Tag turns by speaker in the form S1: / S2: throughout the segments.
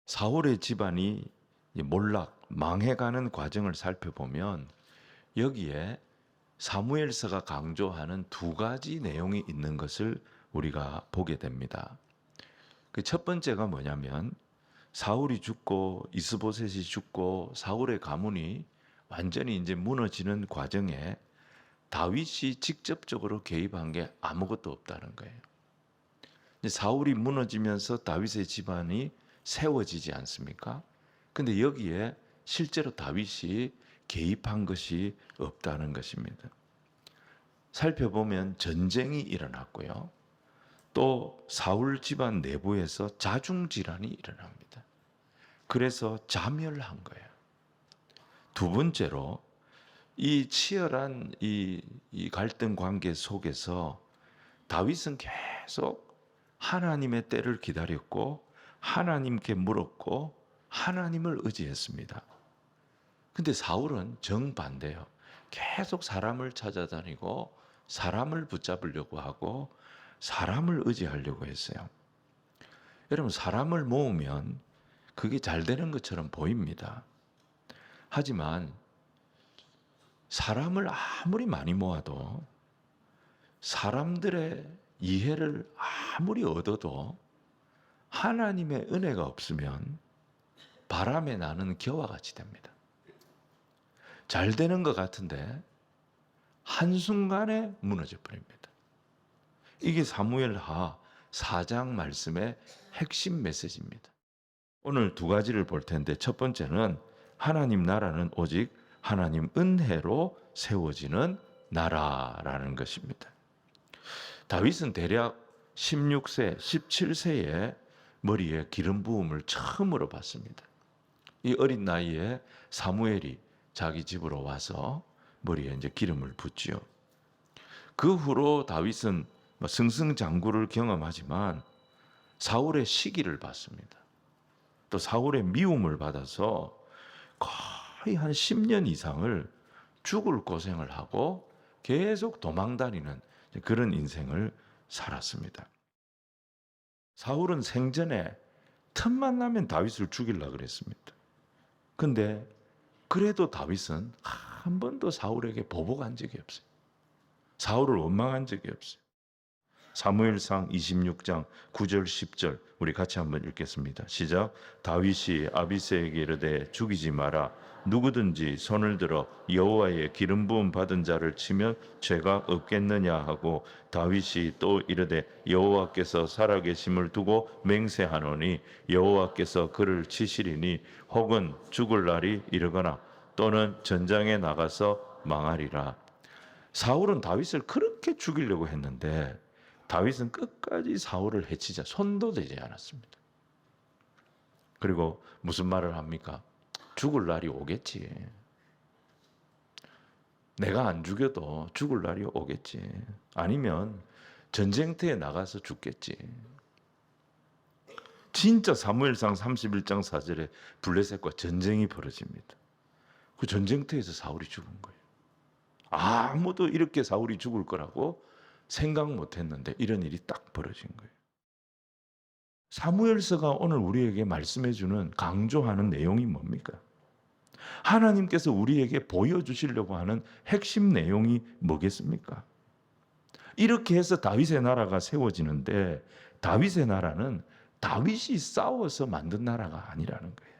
S1: 사울의 집안이 망해가는 과정을 살펴보면 여기에 사무엘서가 강조하는 두 가지 내용이 있는 것을 우리가 보게 됩니다. 그 첫 번째가 뭐냐면 사울이 죽고 이스보셋이 죽고 사울의 가문이 완전히 이제 무너지는 과정에 다윗이 직접적으로 개입한 게 아무것도 없다는 거예요. 사울이 무너지면서 다윗의 집안이 세워지지 않습니까? 근데 여기에 실제로 다윗이 개입한 것이 없다는 것입니다. 살펴보면 전쟁이 일어났고요. 또 사울 집안 내부에서 자중질환이 일어납니다. 그래서 자멸한 거예요. 두 번째로 이 치열한 이 갈등 관계 속에서 다윗은 계속 하나님의 때를 기다렸고 하나님께 물었고 하나님을 의지했습니다. 근데 사울은 정반대요. 계속 사람을 찾아다니고 사람을 붙잡으려고 하고 사람을 의지하려고 했어요. 여러분, 사람을 모으면 그게 잘 되는 것처럼 보입니다. 하지만 사람을 아무리 많이 모아도 사람들의 이해를 아무리 얻어도 하나님의 은혜가 없으면 바람에 나는 겨와 같이 됩니다. 잘 되는 것 같은데 한순간에 무너져 버립니다. 이게 사무엘하 4장 말씀의 핵심 메시지입니다. 오늘 두 가지를 볼 텐데 첫 번째는 하나님 나라는 오직 하나님 은혜로 세워지는 나라라는 것입니다. 다윗은 대략 16세, 17세에 머리에 기름 부음을 처음으로 받습니다. 이 어린 나이에 사무엘이 자기 집으로 와서 머리에 이제 기름을 붓지요. 그 후로 다윗은 승승장구를 경험하지만 사울의 시기를 받습니다. 또 사울의 미움을 받아서 거의 한 10년 이상을 죽을 고생을 하고 계속 도망다니는 그런 인생을 살았습니다. 사울은 생전에 틈만 나면 다윗을 죽이려고 그랬습니다. 근데 그래도 다윗은 한 번도 사울에게 보복한 적이 없어요. 사울을 원망한 적이 없어요. 사무엘상 26장 9절 10절 우리 같이 한번 읽겠습니다. 시작. 다윗이 아비새에게 이르되 죽이지 마라. 누구든지 손을 들어 여호와의 기름 부음 받은 자를 치면 죄가 없겠느냐 하고 다윗이 또 이르되 여호와께서 살아계심을 두고 맹세하노니 여호와께서 그를 치시리니 혹은 죽을 날이 이르거나 또는 전장에 나가서 망하리라. 사울은 다윗을 그렇게 죽이려고 했는데 다윗은 끝까지 사울을 해치자 손도 대지 않았습니다. 그리고 무슨 말을 합니까? 죽을 날이 오겠지. 내가 안 죽여도 죽을 날이 오겠지. 아니면 전쟁터에 나가서 죽겠지. 진짜 사무엘상 31장 4절에 블레셋과 전쟁이 벌어집니다. 그 전쟁터에서 사울이 죽은 거예요. 아무도 이렇게 사울이 죽을 거라고 생각 못했는데 이런 일이 딱 벌어진 거예요. 사무엘서가 오늘 우리에게 말씀해주는 강조하는 내용이 뭡니까? 하나님께서 우리에게 보여주시려고 하는 핵심 내용이 뭐겠습니까? 이렇게 해서 다윗의 나라가 세워지는데 다윗의 나라는 다윗이 싸워서 만든 나라가 아니라는 거예요.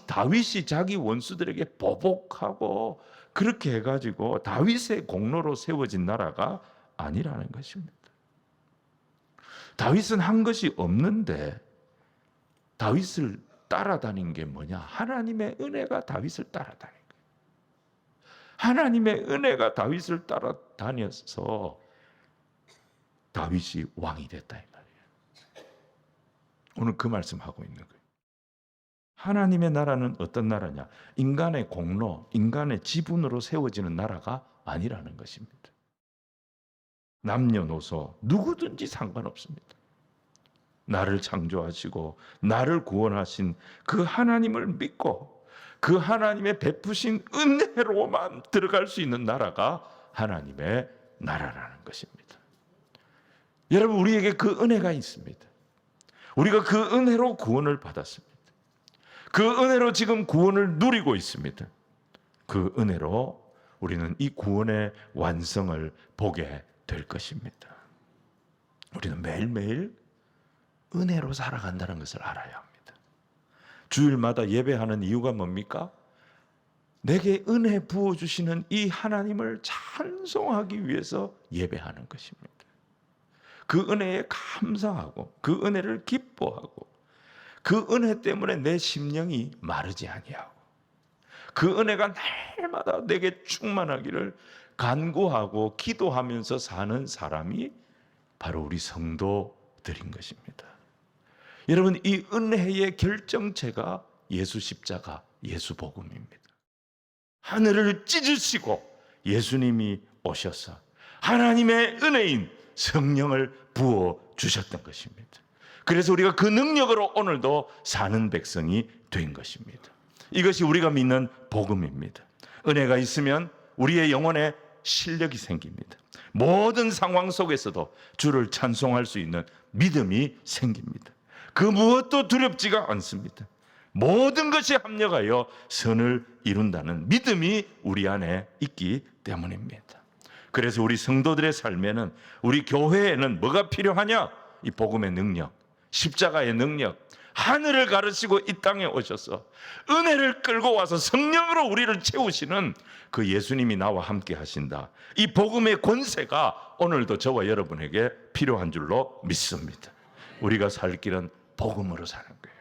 S1: 다윗이 자기 원수들에게 보복하고 그렇게 해가지고 다윗의 공로로 세워진 나라가 아니라는 것입니다. 다윗은 한 것이 없는데 다윗을 따라다닌 게 뭐냐? 하나님의 은혜가 다윗을 따라다닌 거예요. 하나님의 은혜가 다윗을 따라다녀서 다윗이 왕이 됐다 이 말이에요. 오늘 그 말씀하고 있는 거예요. 하나님의 나라는 어떤 나라냐? 인간의 공로, 인간의 지분으로 세워지는 나라가 아니라는 것입니다. 남녀노소 누구든지 상관없습니다. 나를 창조하시고 나를 구원하신 그 하나님을 믿고 그 하나님의 베푸신 은혜로만 들어갈 수 있는 나라가 하나님의 나라라는 것입니다. 여러분, 우리에게 그 은혜가 있습니다. 우리가 그 은혜로 구원을 받았습니다. 그 은혜로 지금 구원을 누리고 있습니다. 그 은혜로 우리는 이 구원의 완성을 보게 될 것입니다. 우리는 매일매일 은혜로 살아간다는 것을 알아야 합니다. 주일마다 예배하는 이유가 뭡니까? 내게 은혜 부어주시는 이 하나님을 찬송하기 위해서 예배하는 것입니다. 그 은혜에 감사하고 그 은혜를 기뻐하고 그 은혜 때문에 내 심령이 마르지 아니하고 그 은혜가 날마다 내게 충만하기를 간구하고 기도하면서 사는 사람이 바로 우리 성도들인 것입니다. 여러분, 이 은혜의 결정체가 예수 십자가, 예수 복음입니다. 하늘을 찢으시고 예수님이 오셔서 하나님의 은혜인 성령을 부어 주셨던 것입니다. 그래서 우리가 그 능력으로 오늘도 사는 백성이 된 것입니다. 이것이 우리가 믿는 복음입니다. 은혜가 있으면 우리의 영혼에 실력이 생깁니다. 모든 상황 속에서도 주를 찬송할 수 있는 믿음이 생깁니다. 그 무엇도 두렵지가 않습니다. 모든 것이 합력하여 선을 이룬다는 믿음이 우리 안에 있기 때문입니다. 그래서 우리 성도들의 삶에는, 우리 교회에는 뭐가 필요하냐? 이 복음의 능력, 십자가의 능력, 하늘을 가르시고 이 땅에 오셔서 은혜를 끌고 와서 성령으로 우리를 채우시는 그 예수님이 나와 함께 하신다. 이 복음의 권세가 오늘도 저와 여러분에게 필요한 줄로 믿습니다. 우리가 살 길은 복음으로 사는 거예요.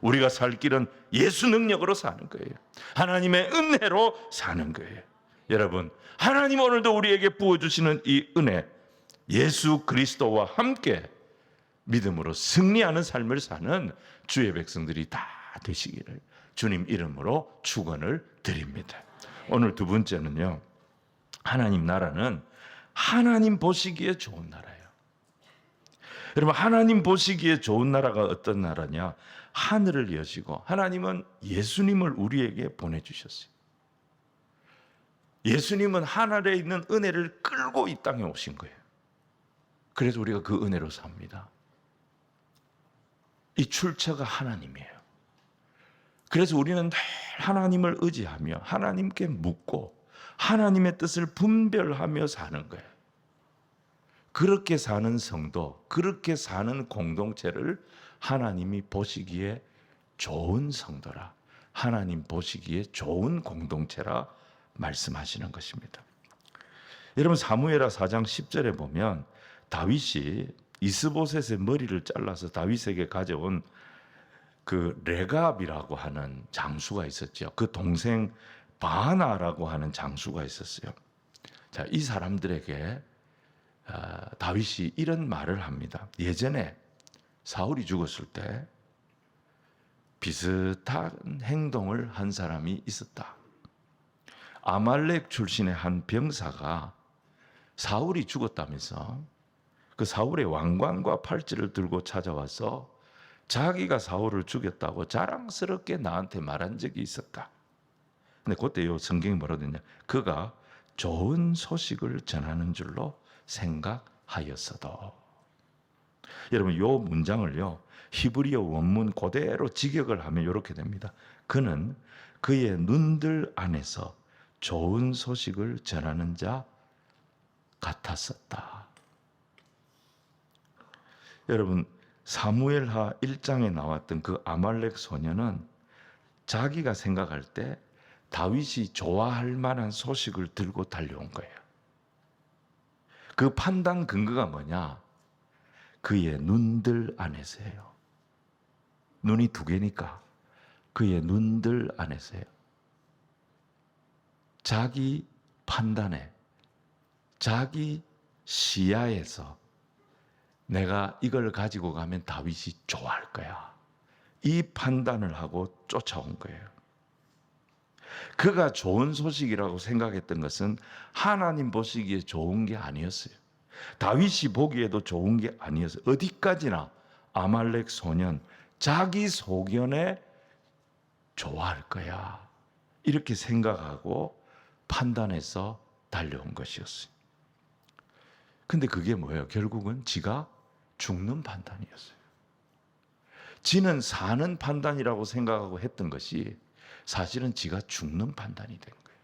S1: 우리가 살 길은 예수 능력으로 사는 거예요. 하나님의 은혜로 사는 거예요. 여러분, 하나님 오늘도 우리에게 부어주시는 이 은혜, 예수 그리스도와 함께 믿음으로 승리하는 삶을 사는 주의 백성들이 다 되시기를 주님 이름으로 축원을 드립니다. 오늘 두 번째는요, 하나님 나라는 하나님 보시기에 좋은 나라예요. 여러분, 하나님 보시기에 좋은 나라가 어떤 나라냐? 하늘을 여시고 하나님은 예수님을 우리에게 보내주셨어요. 예수님은 하늘에 있는 은혜를 끌고 이 땅에 오신 거예요. 그래서 우리가 그 은혜로 삽니다. 이 출처가 하나님이에요. 그래서 우리는 늘 하나님을 의지하며 하나님께 묻고 하나님의 뜻을 분별하며 사는 거예요. 그렇게 사는 성도, 그렇게 사는 공동체를 하나님이 보시기에 좋은 성도라, 하나님 보시기에 좋은 공동체라 말씀하시는 것입니다. 여러분, 사무엘하 4장 10절에 보면 다윗이 이스보셋의 머리를 잘라서 다윗에게 가져온 그 레갑이라고 하는 장수가 있었죠. 그 동생 바나라고 하는 장수가 있었어요. 자, 이 사람들에게 다윗이 이런 말을 합니다. 예전에 사울이 죽었을 때 비슷한 행동을 한 사람이 있었다. 아말렉 출신의 한 병사가 사울이 죽었다면서 그 사울의 왕관과 팔찌를 들고 찾아와서 자기가 사울을 죽였다고 자랑스럽게 나한테 말한 적이 있었다. 근데 그때 요 성경이 뭐라고 했냐? 그가 좋은 소식을 전하는 줄로 생각하였어도. 여러분, 요 문장을요, 히브리어 원문 그대로 직역을 하면 이렇게 됩니다. 그는 그의 눈들 안에서 좋은 소식을 전하는 자 같았었다. 여러분, 사무엘하 1장에 나왔던 그 아말렉 소년은 자기가 생각할 때 다윗이 좋아할 만한 소식을 들고 달려온 거예요. 그 판단 근거가 뭐냐? 그의 눈들 안에서예요. 눈이 두 개니까 그의 눈들 안에서예요. 자기 판단에, 자기 시야에서 내가 이걸 가지고 가면 다윗이 좋아할 거야, 이 판단을 하고 쫓아온 거예요. 그가 좋은 소식이라고 생각했던 것은 하나님 보시기에 좋은 게 아니었어요. 다윗이 보기에도 좋은 게 아니었어요. 어디까지나 아말렉 소년, 자기 소견에 좋아할 거야, 이렇게 생각하고 판단해서 달려온 것이었어요. 근데 그게 뭐예요? 결국은 지가 죽는 판단이었어요. 지는 사는 판단이라고 생각하고 했던 것이 사실은 지가 죽는 판단이 된 거예요.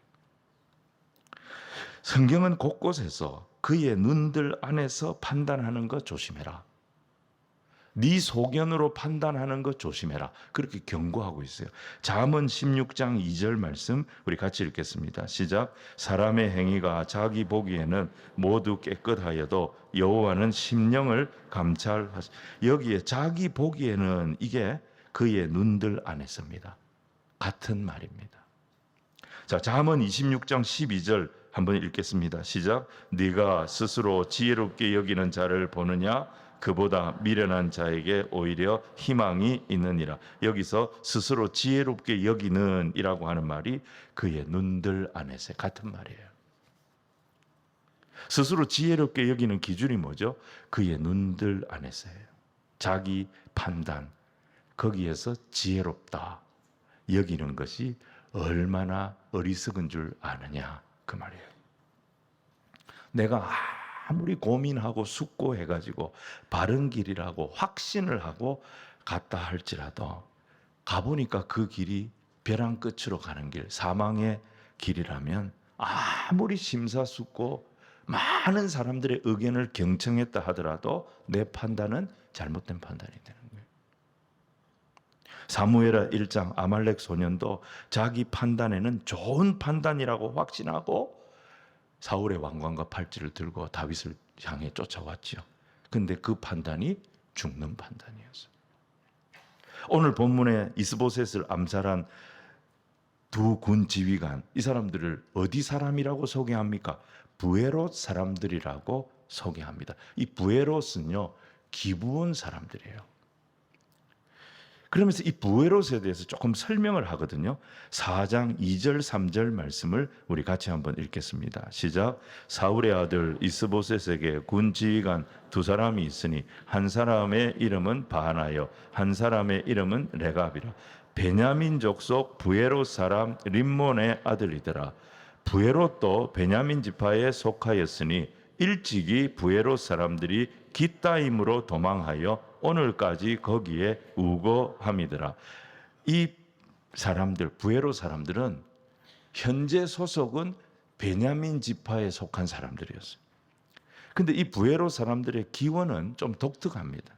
S1: 성경은 곳곳에서 그의 눈들 안에서 판단하는 거 조심해라. 네 소견으로 판단하는 것 조심해라. 그렇게 경고하고 있어요. 잠언 16장 2절 말씀 우리 같이 읽겠습니다. 시작. 사람의 행위가 자기 보기에는 모두 깨끗하여도 여호와는 심령을 감찰하시. 여기에 자기 보기에는 이게 그의 눈들 안에서입니다. 같은 말입니다. 자, 잠언 26장 12절 한번 읽겠습니다. 시작. 네가 스스로 지혜롭게 여기는 자를 보느냐? 그보다 미련한 자에게 오히려 희망이 있느니라. 여기서 스스로 지혜롭게 여기는 이라고 하는 말이 그의 눈들 안에서 같은 말이에요. 스스로 지혜롭게 여기는 기준이 뭐죠? 그의 눈들 안에서예요. 자기 판단, 거기에서 지혜롭다 여기는 것이 얼마나 어리석은 줄 아느냐 그 말이에요. 내가 아무리 고민하고 숙고해가지고 바른 길이라고 확신을 하고 갔다 할지라도 가보니까 그 길이 벼랑 끝으로 가는 길, 사망의 길이라면 아무리 심사숙고 많은 사람들의 의견을 경청했다 하더라도 내 판단은 잘못된 판단이 되는 거예요. 사무엘하 1장 아말렉 소년도 자기 판단에는 좋은 판단이라고 확신하고 사울의 왕관과 팔찌를 들고 다윗을 향해 쫓아왔죠. 근데 그 판단이 죽는 판단이었어요. 오늘 본문에 이스보셋을 암살한 두 군 지휘관, 이 사람들을 어디 사람이라고 소개합니까? 부에롯 사람들이라고 소개합니다. 이 부에롯은요, 기브온 사람들이에요. 그러면서 이 부에롯에 대해서 조금 설명을 하거든요. 4장 2절 3절 말씀을 우리 같이 한번 읽겠습니다. 시작. 사울의 아들 이스보셋에게 군 지휘관 두 사람이 있으니 한 사람의 이름은 바하나요 한 사람의 이름은 레갑이라. 베냐민 족속 부에롯 사람 림몬의 아들이더라. 부에롯도 베냐민 지파에 속하였으니 일찍이 부에롯 사람들이 깃다임으로 도망하여 오늘까지 거기에 우거함이더라. 이 사람들, 부에롯 사람들은 현재 소속은 베냐민 지파에 속한 사람들이었어요. 근데 이 부에롯 사람들의 기원은 좀 독특합니다.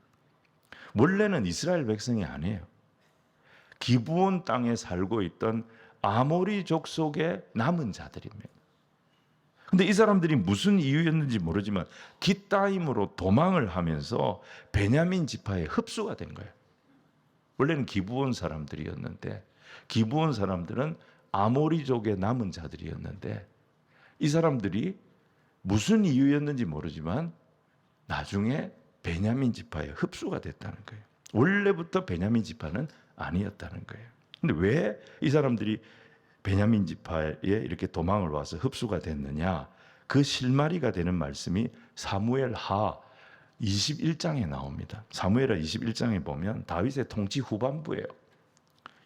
S1: 원래는 이스라엘 백성이 아니에요. 기브온 땅에 살고 있던 아모리 족속의 남은 자들입니다. 근데 이 사람들이 무슨 이유였는지 모르지만 깃다임으로 도망을 하면서 베냐민 지파에 흡수가 된 거예요. 원래는 기브온 사람들이었는데 기브온 사람들은 아모리족의 남은 자들이었는데 이 사람들이 무슨 이유였는지 모르지만 나중에 베냐민 지파에 흡수가 됐다는 거예요. 원래부터 베냐민 지파는 아니었다는 거예요. 근데 왜 이 사람들이 베냐민 지파에 이렇게 도망을 와서 흡수가 됐느냐? 그 실마리가 되는 말씀이 사무엘하 21장에 나옵니다. 사무엘하 21장에 보면 다윗의 통치 후반부예요.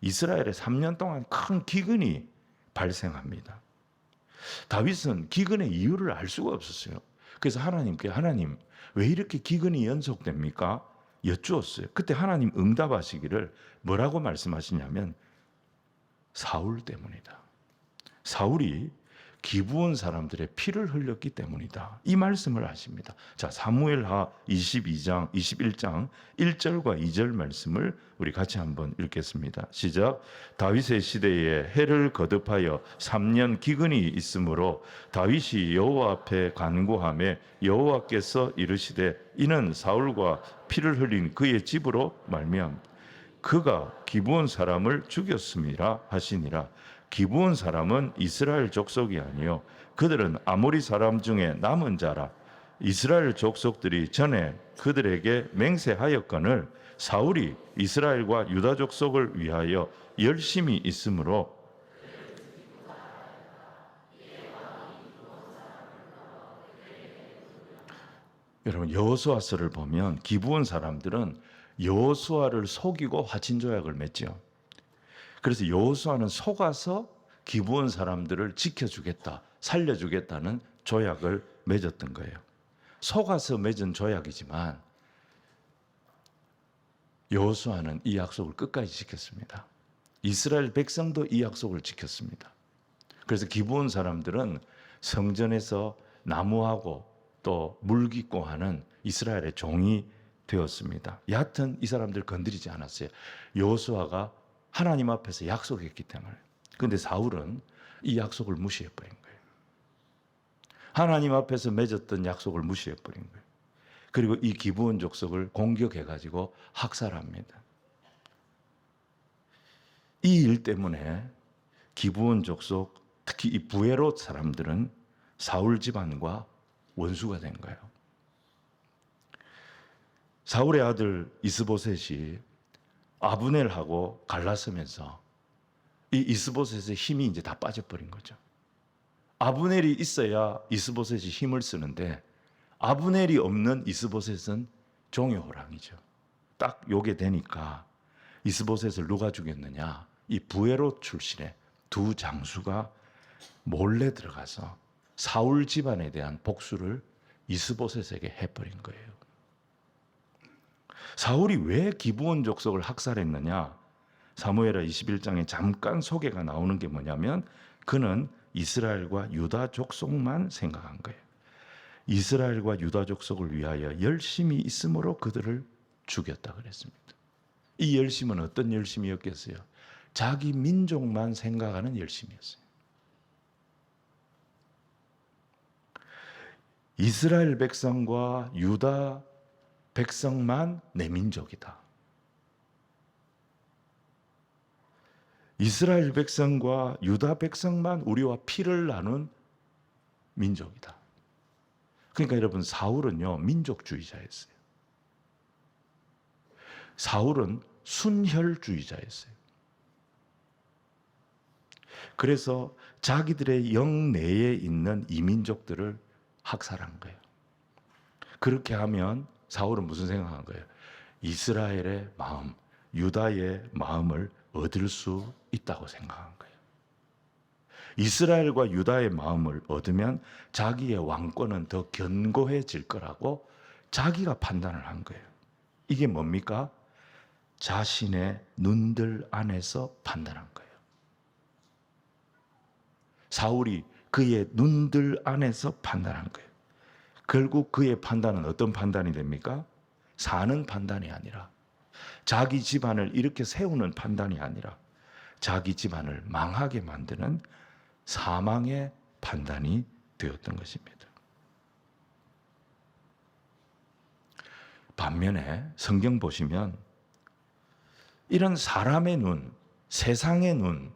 S1: 이스라엘에 3년 동안 큰 기근이 발생합니다. 다윗은 기근의 이유를 알 수가 없었어요. 그래서 하나님께 하나님 왜 이렇게 기근이 연속됩니까? 여쭈었어요. 그때 하나님 응답하시기를 뭐라고 말씀하시냐면 사울 때문이다. 사울이 기브온 사람들의 피를 흘렸기 때문이다. 이 말씀을 하십니다. 자, 사무엘하 22장, 21장 1절과 2절 말씀을 우리 같이 한번 읽겠습니다. 시작. 다윗의 시대에 해를 거듭하여 3년 기근이 있으므로 다윗이 여호와 앞에 간구하며 여호와께서 이르시되 이는 사울과 피를 흘린 그의 집으로 말미암 그가 기브온 사람을 죽였음이라 하시니라. 기브온 사람은 이스라엘 족속이 아니요 그들은 아모리 사람 중에 남은 자라. 이스라엘 족속들이 전에 그들에게 맹세하였거늘 사울이 이스라엘과 유다 족속을 위하여 열심히 있으므로 여러분 여호수아서를 보면 기브온 사람들은 여호수아를 속이고 화친 조약을 맺죠. 그래서 여호수아는 속아서 기브온 사람들을 지켜주겠다, 살려주겠다는 조약을 맺었던 거예요. 속아서 맺은 조약이지만 여호수아는 이 약속을 끝까지 지켰습니다. 이스라엘 백성도 이 약속을 지켰습니다. 그래서 기브온 사람들은 성전에서 나무하고 또 물깃고 하는 이스라엘의 종이 되었습니다. 여하튼 이 사람들 건드리지 않았어요. 여호수아가 하나님 앞에서 약속했기 때문에. 그런데 사울은 이 약속을 무시해버린 거예요. 하나님 앞에서 맺었던 약속을 무시해버린 거예요. 그리고 이 기브온 족속을 공격해가지고 학살합니다. 이 일 때문에 기브온 족속, 특히 이 부에롯 사람들은 사울 집안과 원수가 된 거예요. 사울의 아들 이스보셋이 아브넬하고 갈라서면서 이 이스보셋의 힘이 이제 다 빠져버린 거죠. 아브넬이 있어야 이스보셋이 힘을 쓰는데 아브넬이 없는 이스보셋은 종의 호랑이죠. 딱 요게 되니까 이스보셋을 누가 죽였느냐? 이 부에롯 출신의 두 장수가 몰래 들어가서 사울 집안에 대한 복수를 이스보셋에게 해버린 거예요. 사울이 왜 기브온 족속을 학살했느냐? 사무엘하 21장에 잠깐 소개가 나오는 게 뭐냐면 그는 이스라엘과 유다 족속만 생각한 거예요. 이스라엘과 유다 족속을 위하여 열심히 있음으로 그들을 죽였다 그랬습니다. 이 열심은 어떤 열심이었겠어요? 자기 민족만 생각하는 열심이었어요. 이스라엘 백성과 유다 백성만 내 민족이다. 이스라엘 백성과 유다 백성만 우리와 피를 나눈 민족이다. 그러니까 여러분, 사울은요, 민족주의자였어요. 사울은 순혈주의자였어요. 그래서 자기들의 영내에 있는 이민족들을 학살한 거예요. 그렇게 하면 사울은 무슨 생각한 거예요? 이스라엘의 마음, 유다의 마음을 얻을 수 있다고 생각한 거예요. 이스라엘과 유다의 마음을 얻으면 자기의 왕권은 더 견고해질 거라고 자기가 판단을 한 거예요. 이게 뭡니까? 자신의 눈들 안에서 판단한 거예요. 사울이 그의 눈들 안에서 판단한 거예요. 결국 그의 판단은 어떤 판단이 됩니까? 사는 판단이 아니라, 자기 집안을 이렇게 세우는 판단이 아니라 자기 집안을 망하게 만드는 사망의 판단이 되었던 것입니다. 반면에 성경 보시면 이런 사람의 눈, 세상의 눈,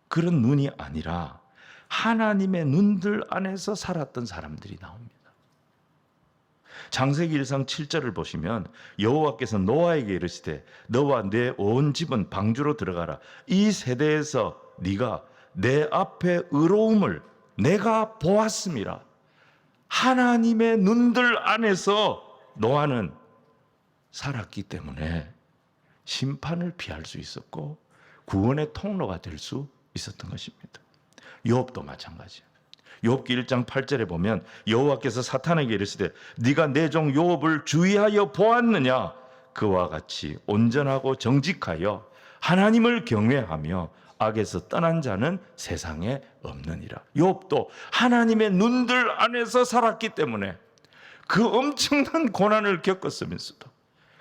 S1: 그런 눈이 아니라 하나님의 눈들 안에서 살았던 사람들이 나옵니다. 창세기 1장 7절을 보시면 여호와께서 노아에게 이르시되 너와 내 온 집은 방주로 들어가라. 이 세대에서 네가 내 앞에 의로움을 내가 보았음이라. 하나님의 눈들 안에서 노아는 살았기 때문에 심판을 피할 수 있었고 구원의 통로가 될 수 있었던 것입니다. 욥도 마찬가지예요. 욥기 1장 8절에 보면 여호와께서 사탄에게 이르시되 네가 내 종 욥을 주의하여 보았느냐? 그와 같이 온전하고 정직하여 하나님을 경외하며 악에서 떠난 자는 세상에 없느니라. 욥도 하나님의 눈들 안에서 살았기 때문에 그 엄청난 고난을 겪었으면서도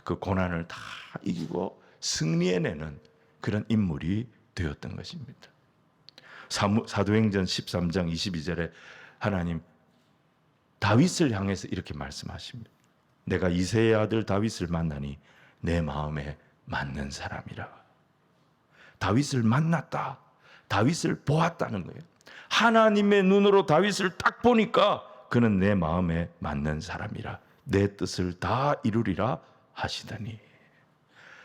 S1: 그 고난을 다 이기고 승리해내는 그런 인물이 되었던 것입니다. 사도행전 13장 22절에 하나님 다윗을 향해서 이렇게 말씀하십니다. 내가 이새의 아들 다윗을 만나니 내 마음에 맞는 사람이라. 다윗을 만났다. 다윗을 보았다는 거예요. 하나님의 눈으로 다윗을 딱 보니까 그는 내 마음에 맞는 사람이라. 내 뜻을 다 이루리라 하시더니.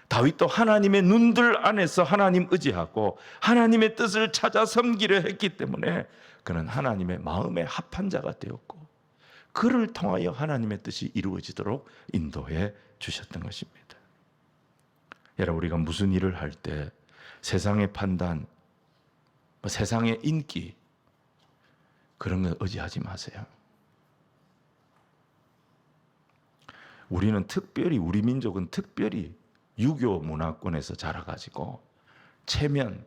S1: 다윗도 하나님의 눈들 안에서 하나님 의지하고 하나님의 뜻을 찾아 섬기려 했기 때문에 그는 하나님의 마음에 합한 자가 되었고 그를 통하여 하나님의 뜻이 이루어지도록 인도해 주셨던 것입니다. 여러분, 우리가 무슨 일을 할 때 세상의 판단, 세상의 인기 그런 거 의지하지 마세요. 우리는 특별히, 우리 민족은 특별히 유교 문화권에서 자라가지고 체면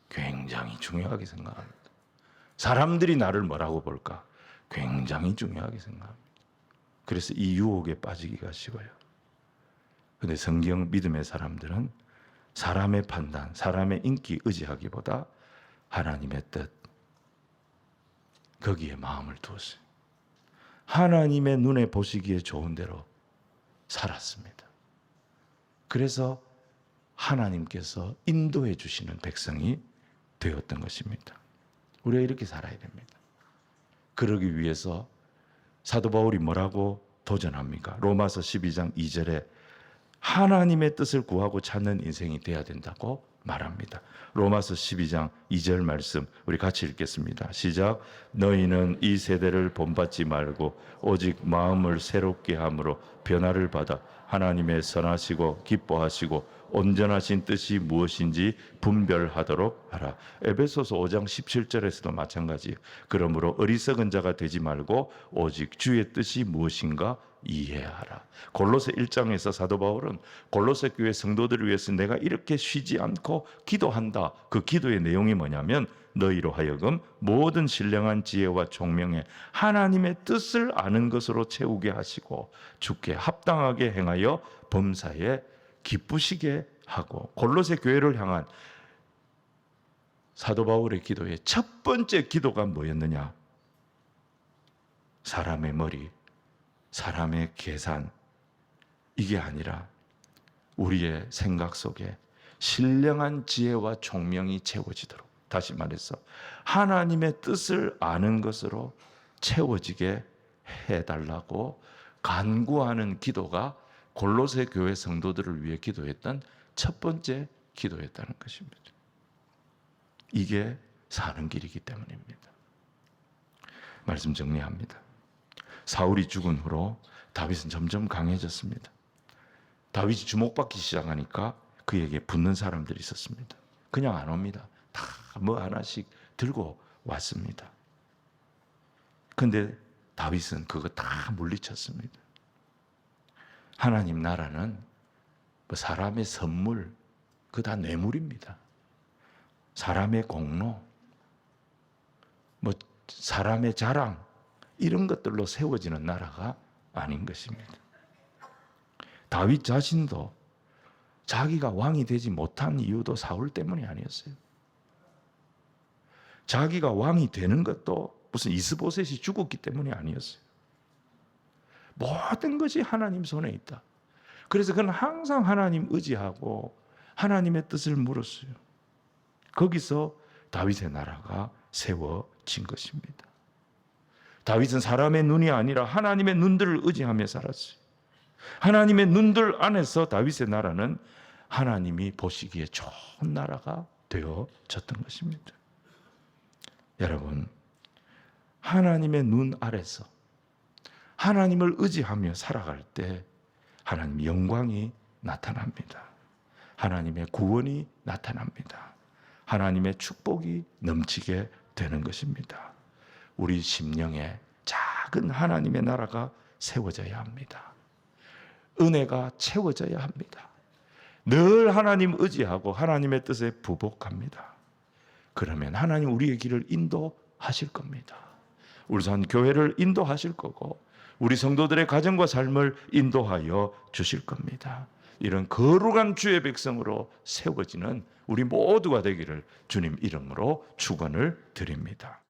S1: 굉장히 중요하게 생각합니다. 사람들이 나를 뭐라고 볼까? 굉장히 중요하게 생각합니다. 그래서 이 유혹에 빠지기가 쉬워요. 그런데 성경 믿음의 사람들은 사람의 판단, 사람의 인기 의지하기보다 하나님의 뜻, 거기에 마음을 두었어요. 하나님의 눈에 보시기에 좋은 대로 살았습니다. 그래서 하나님께서 인도해 주시는 백성이 되었던 것입니다. 우리가 이렇게 살아야 됩니다. 그러기 위해서 사도 바울이 뭐라고 도전합니까? 로마서 12장 2절에 하나님의 뜻을 구하고 찾는 인생이 돼야 된다고 말합니다. 로마서 12장 2절 말씀 우리 같이 읽겠습니다. 시작. 너희는 이 세대를 본받지 말고 오직 마음을 새롭게 함으로 변화를 받아 하나님의 선하시고 기뻐하시고 온전하신 뜻이 무엇인지 분별하도록 하라. 에베소서 5장 17절에서도 마찬가지예요. 그러므로 어리석은 자가 되지 말고 오직 주의 뜻이 무엇인가 이해하라. 골로새 1장에서 사도 바울은 골로새 교회 성도들을 위해서 내가 이렇게 쉬지 않고 기도한다. 그 기도의 내용이 뭐냐면 너희로 하여금 모든 신령한 지혜와 총명에 하나님의 뜻을 아는 것으로 채우게 하시고 주께 합당하게 행하여 범사에 기쁘시게 하고. 골로새 교회를 향한 사도 바울의 기도의 첫 번째 기도가 뭐였느냐? 사람의 머리, 사람의 계산, 이게 아니라 우리의 생각 속에 신령한 지혜와 총명이 채워지도록, 다시 말해서 하나님의 뜻을 아는 것으로 채워지게 해달라고 간구하는 기도가 골로새 교회 성도들을 위해 기도했던 첫 번째 기도였다는 것입니다. 이게 사는 길이기 때문입니다. 말씀 정리합니다. 사울이 죽은 후로 다윗은 점점 강해졌습니다. 다윗이 주목받기 시작하니까 그에게 붙는 사람들이 있었습니다. 그냥 안 옵니다. 다 뭐 하나씩 들고 왔습니다. 근데 다윗은 그거 다 물리쳤습니다. 하나님 나라는 뭐 사람의 선물, 그거 다 뇌물입니다. 사람의 공로, 뭐 사람의 자랑, 이런 것들로 세워지는 나라가 아닌 것입니다. 다윗 자신도 자기가 왕이 되지 못한 이유도 사울 때문이 아니었어요. 자기가 왕이 되는 것도 무슨 이스보셋이 죽었기 때문이 아니었어요. 모든 것이 하나님 손에 있다. 그래서 그는 항상 하나님 의지하고 하나님의 뜻을 물었어요. 거기서 다윗의 나라가 세워진 것입니다. 다윗은 사람의 눈이 아니라 하나님의 눈들을 의지하며 살았어요. 하나님의 눈들 안에서 다윗의 나라는 하나님이 보시기에 좋은 나라가 되어졌던 것입니다. 여러분, 하나님의 눈 아래서 하나님을 의지하며 살아갈 때 하나님의 영광이 나타납니다. 하나님의 구원이 나타납니다. 하나님의 축복이 넘치게 되는 것입니다. 우리 심령에 작은 하나님의 나라가 세워져야 합니다. 은혜가 채워져야 합니다. 늘 하나님 의지하고 하나님의 뜻에 부복합니다. 그러면 하나님 우리의 길을 인도하실 겁니다. 울산 교회를 인도하실 거고 우리 성도들의 가정과 삶을 인도하여 주실 겁니다. 이런 거룩한 주의 백성으로 세워지는 우리 모두가 되기를 주님 이름으로 축원을 드립니다.